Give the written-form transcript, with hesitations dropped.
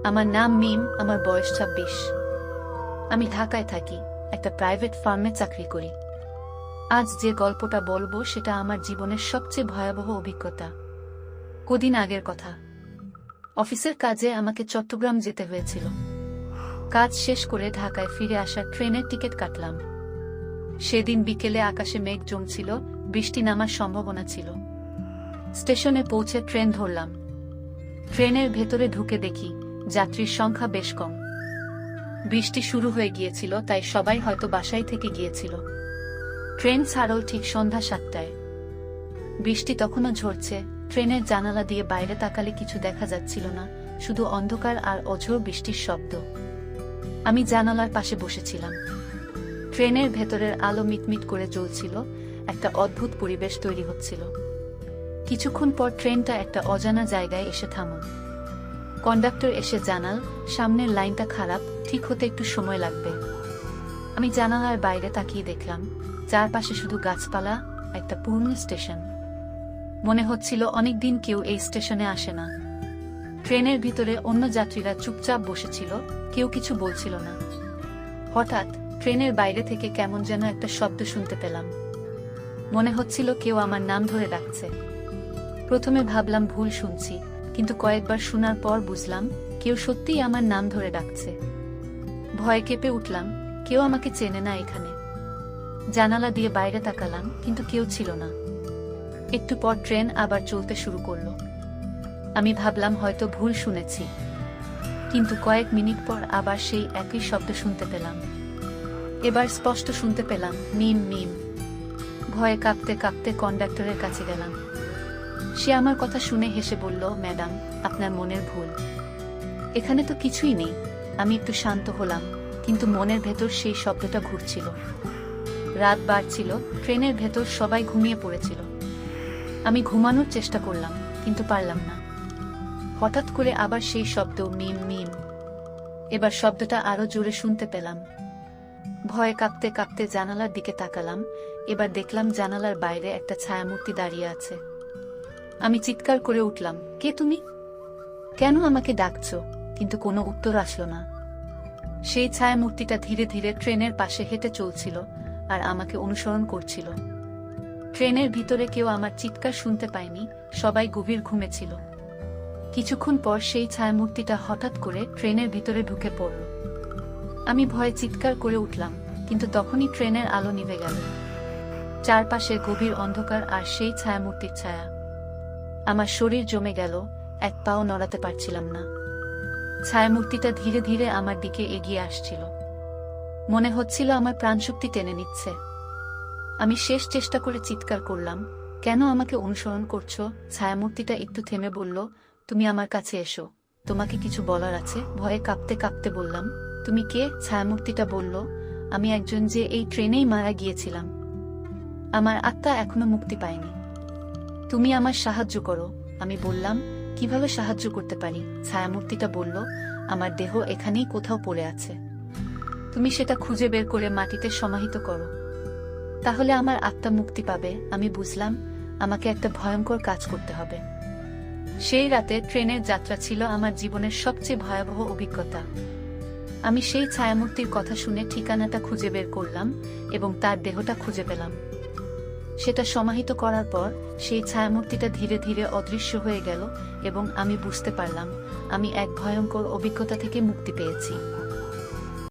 আমার নাম মিম, আমার বয়স 26। আমি ঢাকায় থাকি, একটা প্রাইভেট ফার্মে চাকরি করি। আজ যে গল্পটা বলবো সেটা আমার জীবনের সবচেয়ে ভয়াবহ অভিজ্ঞতা। কদিন আগের কথা। অফিসের কাজে আমাকে চট্টগ্রাম যেতে হয়েছিল। কাজ শেষ করে ঢাকায় ফিরে আসার ট্রেনের টিকিট কাটলাম। সেদিন বিকেলে আকাশে মেঘ জমছিল, বৃষ্টি নামার সম্ভাবনা ছিল। স্টেশনে পৌঁছে ট্রেন ধরলাম। ট্রেনের ভেতরে ঢুকে দেখি যাত্রীর সংখ্যা বেশ কম। বৃষ্টি শুরু হয়ে গিয়েছিল, তাই সবাই হয়তো বাসায় থেকে গিয়েছিল। ট্রেন ছাড়ল ঠিক সন্ধ্যা 7টায়। বৃষ্টি তখনও ঝরছে। ট্রেনের জানালা দিয়ে বাইরে তাকালে কিছু দেখা যাচ্ছিল না, শুধু অন্ধকার আর অঝোর বৃষ্টির শব্দ। আমি জানালার পাশে বসেছিলাম। ট্রেনের ভেতরের আলো মিটমিট করে জ্বলছিল, একটা অদ্ভুত পরিবেশ তৈরি হচ্ছিল। কিছুক্ষণ পর ট্রেনটা একটা অজানা জায়গায় এসে থামল। কন্ডাক্টর এসে জানাল, সামনের লাইনটা খারাপ, ঠিক হতে একটু সময় লাগবে। আমি জানালার বাইরে তাকিয়ে দেখলাম, চারপাশে শুধু গাছপালা, একটা পুরনো স্টেশন। মনে হচ্ছিল অনেকদিন কেউ এই স্টেশনে আসে না। ট্রেনের ভিতরে অন্য যাত্রীরা চুপচাপ বসেছিল, কেউ কিছু বলছিল না। হঠাৎ ট্রেনের বাইরে থেকে কেমন যেন একটা শব্দ শুনতে পেলাম। মনে হচ্ছিল কেউ আমার নাম ধরে ডাকছে। প্রথমে ভাবলাম ভুল শুনছি, কিন্তু কয়েকবার শোনার পর বুঝলাম কেউ সত্যিই আমার নাম ধরে ডাকছে। ভয়ে কেঁপে উঠলাম, কেউ আমাকে চেনে না এখানে। জানালা দিয়ে বাইরে তাকালাম, কিন্তু কেউ ছিল না। একটু পর ট্রেন আবার চলতে শুরু করলো। আমি ভাবলাম হয়তো ভুল শুনেছি, কিন্তু কয়েক মিনিট পর আবার সেই একই শব্দ শুনতে পেলাম। এবার স্পষ্ট শুনতে পেলাম, মিম মিম। ভয়ে কাঁপতে কাঁপতে কন্ডাক্টরের কাছে গেলাম। সে আমার কথা শুনে হেসে বলল, ম্যাডাম, আপনার মনের ভুল, এখানে তো কিছুই নেই। আমি একটু শান্ত হলাম, কিন্তু মনের ভেতর সেই শব্দটা ঘুরছিল। রাত বাড়ছিল, ট্রেনের ভেতর সবাই ঘুমিয়ে পড়েছিল। আমি ঘুমানোর চেষ্টা করলাম, কিন্তু পারলাম না। হঠাৎ করে আবার সেই শব্দ, মিম মিম। এবার শব্দটা আরো জোরে শুনতে পেলাম। ভয়ে কাঁপতে কাঁপতে জানালার দিকে তাকালাম। এবার দেখলাম জানালার বাইরে একটা ছায়ামূর্তি দাঁড়িয়ে আছে। আমি চিৎকার করে উঠলাম, কে তুমি? কেন আমাকে ডাকছো? কিন্তু কোনো উত্তর আসলো না। সেই ছায়ামূর্তিটা ধীরে ধীরে ট্রেনের পাশে হেঁটে চলছিল আর আমাকে অনুসরণ করছিল। ট্রেনের ভিতরে কেউ আমার চিৎকার শুনতে পায়নি, সবাই গভীর ঘুমেছিল। কিছুক্ষণ পর সেই ছায়ামূর্তিটা হঠাৎ করে ট্রেনের ভিতরে ঢুকে পড়ল। আমি ভয়ে চিৎকার করে উঠলাম, কিন্তু তখনই ট্রেনের আলো নিভে গেল। চারপাশে গভীর অন্ধকার আর সেই ছায়ামূর্তির ছায়া। আমার শরীর জমে গেল, এক পাও নড়াতে পারছিলাম না। ছায়ামূর্তিটা ধীরে ধীরে আমার দিকে এগিয়ে আসছিল। মনে হচ্ছিল আমার প্রাণশক্তি টেনে নিচ্ছে। আমি শেষ চেষ্টা করে চিৎকার করলাম, কেন আমাকে অনুসরণ করছো? ছায়ামূর্তিটা একটু থেমে বলল, তুমি আমার কাছে এসো, তোমাকে কিছু বলার আছে। ভয়ে কাঁপতে কাঁপতে বললাম, তুমি কে? ছায়ামূর্তিটা বলল, আমি একজন যে এই ট্রেনেই মারা গিয়েছিলাম। আমার আত্মা এখনো মুক্তি পায়নি। তুমি আমার সাহায্য করো। আমি বললাম, কিভাবে সাহায্য করতে পারি? ছায়ামূর্তিটা বলল, আমার দেহ এখানেই কোথাও পড়ে আছে, তুমি সেটা খুঁজে বের করে মাটিতে সমাহিত করো, তাহলে আমার আত্মা মুক্তি পাবে। আমি বুঝলাম আমাকে একটা ভয়ঙ্কর কাজ করতে হবে। সেই রাতে ট্রেনের যাত্রা ছিল আমার জীবনের সবচেয়ে ভয়াবহ অভিজ্ঞতা। আমি সেই ছায়ামূর্তির কথা শুনে ঠিকানাটা খুঁজে বের করলাম এবং তার দেহটা খুঁজে পেলাম। সেটা সমাহিত করার পর সেই ছায়ামূর্তিটা ধীরে ধীরে অদৃশ্য হয়ে গেল এবং আমি বুঝতে পারলাম আমি এক ভয়ঙ্কর অভিজ্ঞতা থেকে মুক্তি পেয়েছি।